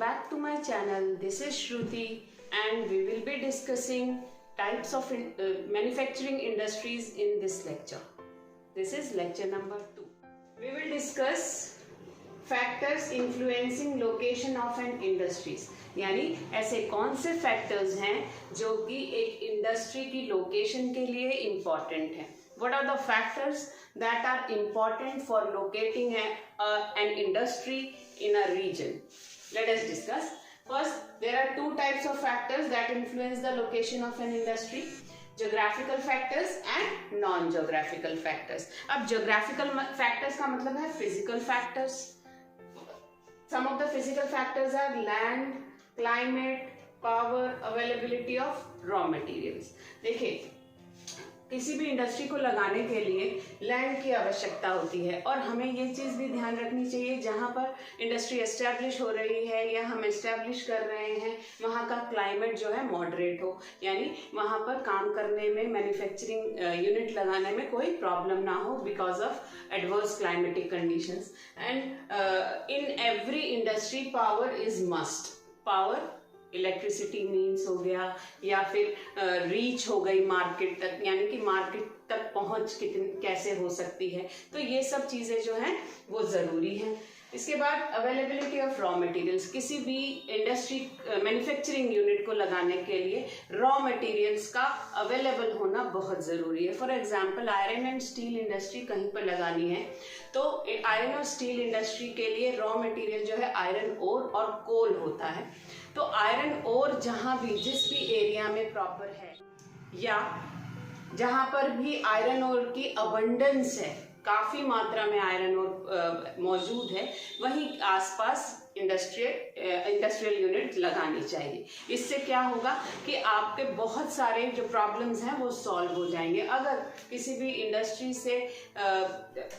back to my channel. This is Shruti and we will be discussing types of manufacturing industries in this lecture. This is lecture number 2. We will discuss factors influencing location of an industries. यानी ऐसे कौन से factors हैं जो कि एक industry की location के लिए इम्पॉर्टेंट हैं. What are the factors that are important for locating an industry in a region? Let us discuss. First, there are two types of factors that influence the location of an industry. Geographical factors and non-geographical factors. अब geographical factors का मतलब है physical factors. Some of the physical factors are land, climate, power, availability of raw materials. देखिए, किसी भी industry को लगाने के लिए लैंड की आवश्यकता होती है और हमें ये चीज़ भी ध्यान रखनी चाहिए जहाँ पर इंडस्ट्री एस्टैब्लिश हो रही है या हम एस्टैब्लिश कर रहे हैं वहाँ का क्लाइमेट जो है मॉडरेट हो, यानी वहाँ पर काम करने में मैन्युफैक्चरिंग यूनिट लगाने में कोई प्रॉब्लम ना हो because of adverse climatic conditions. And in every industry power is must. Power electricity means हो गया या फिर रीच हो गई मार्केट तक, यानी कि मार्केट तक पहुंच कैसे हो सकती है, तो ये सब चीज़ें जो हैं वो ज़रूरी हैं. इसके बाद अवेलेबिलिटी ऑफ रॉ मटेरियल्स. किसी भी इंडस्ट्री मैन्युफैक्चरिंग यूनिट को लगाने के लिए रॉ मटेरियल्स का अवेलेबल होना बहुत ज़रूरी है. For example iron and steel industry कहीं पर लगानी है तो आयरन और स्टील इंडस्ट्री के लिए रॉ मटेरियल जो है आयरन ओर और कोल होता है. तो आयरन ओर जहाँ भी जिस भी एरिया में प्रॉपर है या जहाँ पर भी आयरन ओर की अबंडेंस है, काफ़ी मात्रा में आयरन ओर मौजूद है, वहीं आसपास इंडस्ट्रियल यूनिट लगानी चाहिए. इससे क्या होगा कि आपके बहुत सारे जो प्रॉब्लम्स हैं वो सॉल्व हो जाएंगे. अगर किसी भी इंडस्ट्री से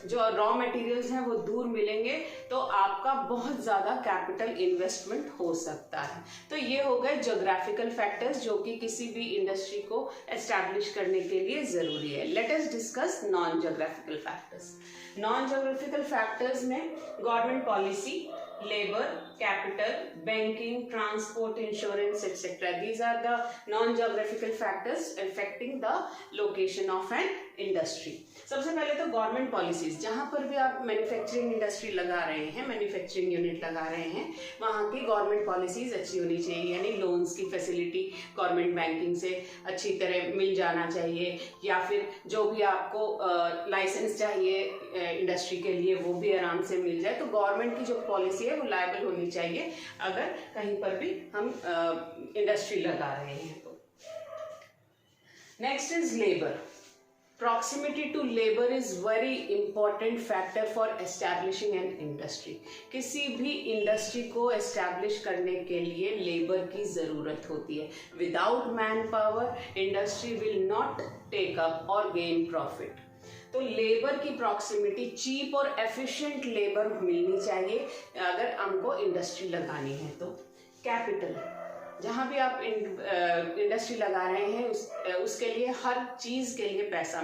जो रॉ मटेरियल्स हैं वो दूर मिलेंगे तो आपका बहुत ज़्यादा कैपिटल इन्वेस्टमेंट हो सकता है. तो ये हो गए ज्योग्राफिकल फैक्टर्स जो कि किसी भी इंडस्ट्री को एस्टैब्लिश करने के लिए ज़रूरी है. Let us discuss non geographical factors. Non geographical factors में government policy, labor, capital, banking, transport, insurance, etc. These are the non-geographical factors affecting the location of an industry. सबसे पहले तो गवर्नमेंट पॉलिसीज. जहाँ पर भी आप मैन्युफैक्चरिंग इंडस्ट्री लगा रहे हैं, मैन्युफैक्चरिंग यूनिट लगा रहे हैं, वहाँ की गवर्नमेंट पॉलिसीज अच्छी होनी चाहिए. यानी लोन्स की फैसिलिटी गवर्नमेंट बैंकिंग से अच्छी तरह मिल जाना चाहिए, या फिर जो भी आपको लाइसेंस चाहिए इंडस्ट्री के लिए वो भी आराम से मिल जाए. तो गवर्नमेंट की जो पॉलिसी है वो लायबल होनी चाहिए अगर कहीं पर भी हम इंडस्ट्री लगा रहे हैं तो. Next is labour. Proximity to labor is very important factor for establishing an industry. किसी भी इंडस्ट्री को एस्टैब्लिश करने के लिए लेबर की ज़रूरत होती है. Without manpower industry will not take up और गेन प्रॉफिट. तो लेबर की प्रॉक्सिमिटी, चीप और एफिशिएंट लेबर मिलनी चाहिए अगर हमको इंडस्ट्री लगानी है. तो कैपिटल, जहाँ भी आप इंडस्ट्री लगा रहे हैं उसके लिए हर चीज़ के लिए पैसा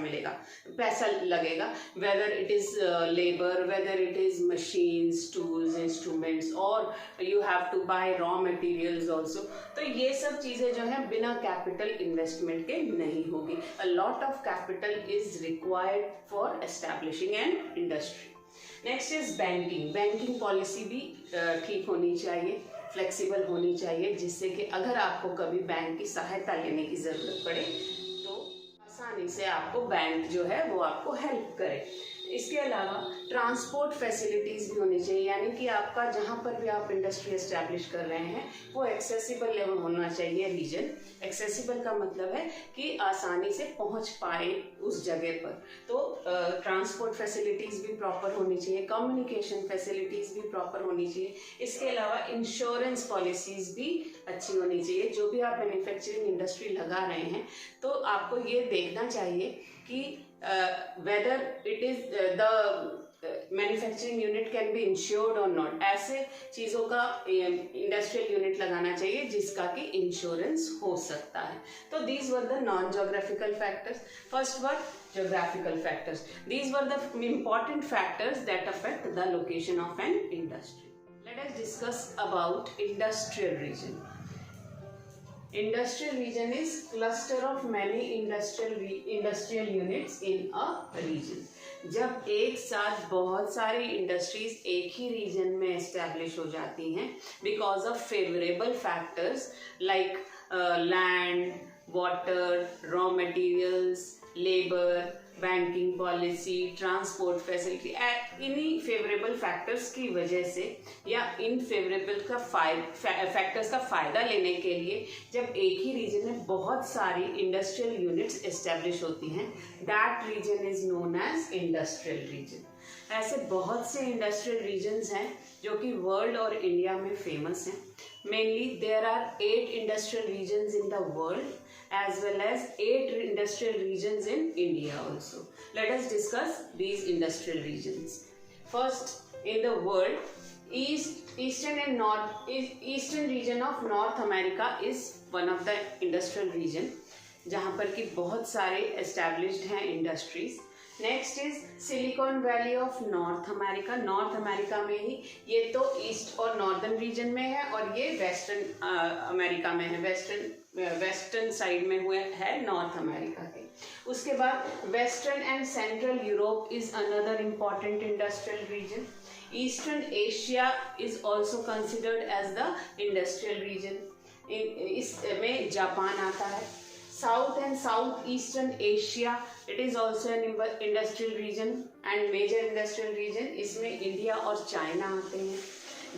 लगेगा. Whether it is labour, whether it is machines, tools, instruments, और you have to buy raw materials also. तो ये सब चीज़ें जो हैं बिना कैपिटल इन्वेस्टमेंट के नहीं होगी. A lot of capital is required for establishing an industry. Next is banking. Banking policy भी ठीक होनी चाहिए, फ्लेक्सिबल होनी चाहिए, जिससे कि अगर आपको कभी बैंक की सहायता लेने की ज़रूरत पड़े तो आसानी से आपको बैंक जो है वो आपको हेल्प करे. इसके अलावा ट्रांसपोर्ट फैसिलिटीज़ भी होनी चाहिए, यानी कि आपका जहाँ पर भी आप इंडस्ट्री एस्टैब्लिश कर रहे हैं वो एक्सेसिबल लेवल होना चाहिए. रीजन एक्सेसिबल का मतलब है कि आसानी से पहुँच पाए उस जगह पर. तो ट्रांसपोर्ट फैसिलिटीज़ भी प्रॉपर होनी चाहिए, कम्युनिकेशन फैसिलिटीज़ भी प्रॉपर होनी चाहिए. इसके अलावा इंश्योरेंस पॉलिसीज़ भी अच्छी होनी चाहिए. जो भी आप मैन्युफैक्चरिंग इंडस्ट्री लगा रहे हैं तो आपको ये देखना चाहिए कि whether it is the manufacturing unit can be insured और नॉट. ऐसे चीज़ों का इंडस्ट्रियल यूनिट लगाना चाहिए जिसका कि इंश्योरेंस हो सकता है. तो these were the non geographical factors. First were geographical factors. These were the important factors that affect the location of an industry. Let us discuss about industrial region. Industrial region is cluster of many industrial units in a region. जब एक साथ बहुत सारी industries एक ही reason में establish हो जाती हैं because of favourable factors like land, water, raw materials, labour, banking policy, transport facility, इन्हीं फेवरेबल फैक्टर्स की वजह से या इन फेवरेबल का फैक्टर्स का फ़ायदा लेने के लिए जब एक ही रीजन में बहुत सारी इंडस्ट्रियल यूनिट्स एस्टेब्लिश होती हैं, that region is known as industrial region. ऐसे बहुत से इंडस्ट्रियल रीजन्स हैं जो कि वर्ल्ड और इंडिया में फेमस हैं। Mainly there are 8 industrial regions in the world as well as 8 industrial regions in India also. Let us discuss these industrial regions. First, in the world, eastern region of North America is one of the industrial region जहाँ पर कि बहुत सारे established हैं industries. Next is silicon valley of north America. North America में ही ये तो east और नॉर्दर्न रीजन में है और ये वेस्टर्न अमेरिका में है, वेस्टर्न साइड में हुए है नॉर्थ अमेरिका के। उसके बाद western and central Europe is another important industrial region. Eastern Asia is also considered as the industrial region. इसमें जापान आता है। South and Southeastern Asia, it is also an industrial region and major industrial region. इसमें India और China आते हैं।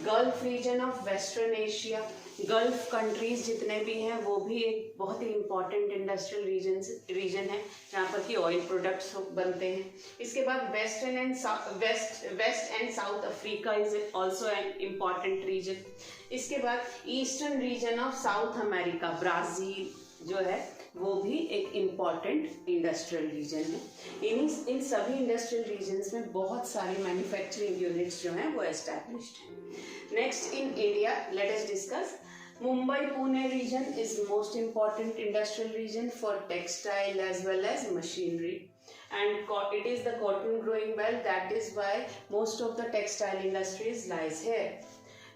Gulf region of western Asia, gulf countries जितने भी हैं वो भी एक बहुत ही इम्पॉर्टेंट इंडस्ट्रियल रीजन है जहाँ पर कि ऑयल प्रोडक्ट्स बनते हैं। इसके बाद west and south Africa is also an important region. इसके बाद eastern region of South America, Brazil जो है वो भी एक इम्पॉर्टेंट इंडस्ट्रियल रीजन है। इन सभी इंडस्ट्रियल रीजन्स में बहुत सारी मैन्युफैक्चरिंग यूनिट्स जो हैं वो एस्टैब्लिश्ड हैं। Next in India, late us discuss Mumbai Pune region is most important industrial region for textile as well as machinery, and it is the cotton growing belt, that is why most of the textile industries lies here.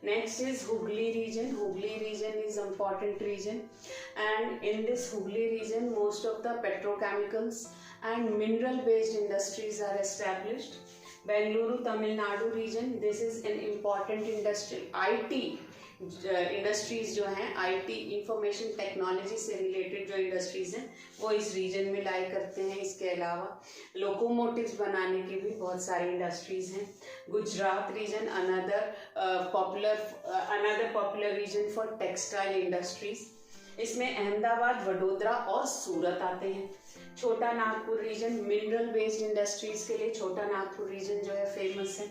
Next is Hooghly region. Hooghly region is important region, and in this Hooghly region most of the petrochemicals and mineral based industries are established. Bengaluru Tamil Nadu region, this is an important industrial IT industries जो हैं, IT information technology से related जो industries हैं वो इस reason में लाई करते हैं। इसके अलावा लोकोमोटिव्स बनाने की भी बहुत सारी इंडस्ट्रीज हैं। Gujarat region another popular region for textile industries. इसमें अहमदाबाद, वडोदरा और सूरत आते हैं। Chota Nagpur region mineral based industries के लिए छोटा नागपुर रीजन जो है फेमस है।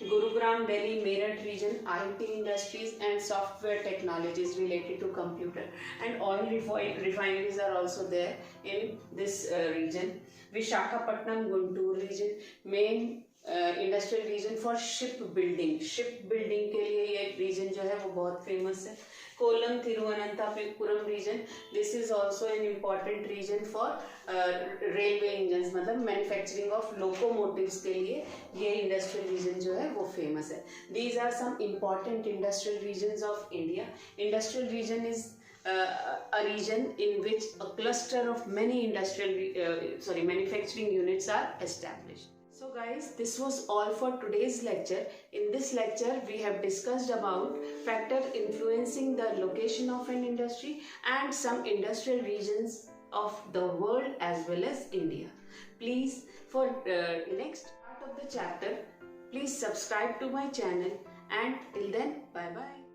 Gurugram, Delhi, Meerut region, IT industries and software technologies related to computer and oil refineries are also there in this region. Visakhapatnam, Guntur region, main industrial region for ship building के लिए ये reason जो है वो बहुत famous है। Kollam Thiruvananthapuram region, this is also an important region for railway engine, मतलब manufacturing of locomotives के लिए ये इंडस्ट्रियल रीजन जो है वो फेमस है। These are some important industrial regions of India. Industrial region is a region in which a cluster of many manufacturing units are established. So guys, this was all for today's lecture. In this lecture, we have discussed about factors influencing the location of an industry and some industrial regions of the world as well as India. Please, for next part of the chapter, please subscribe to my channel, and till then, bye bye.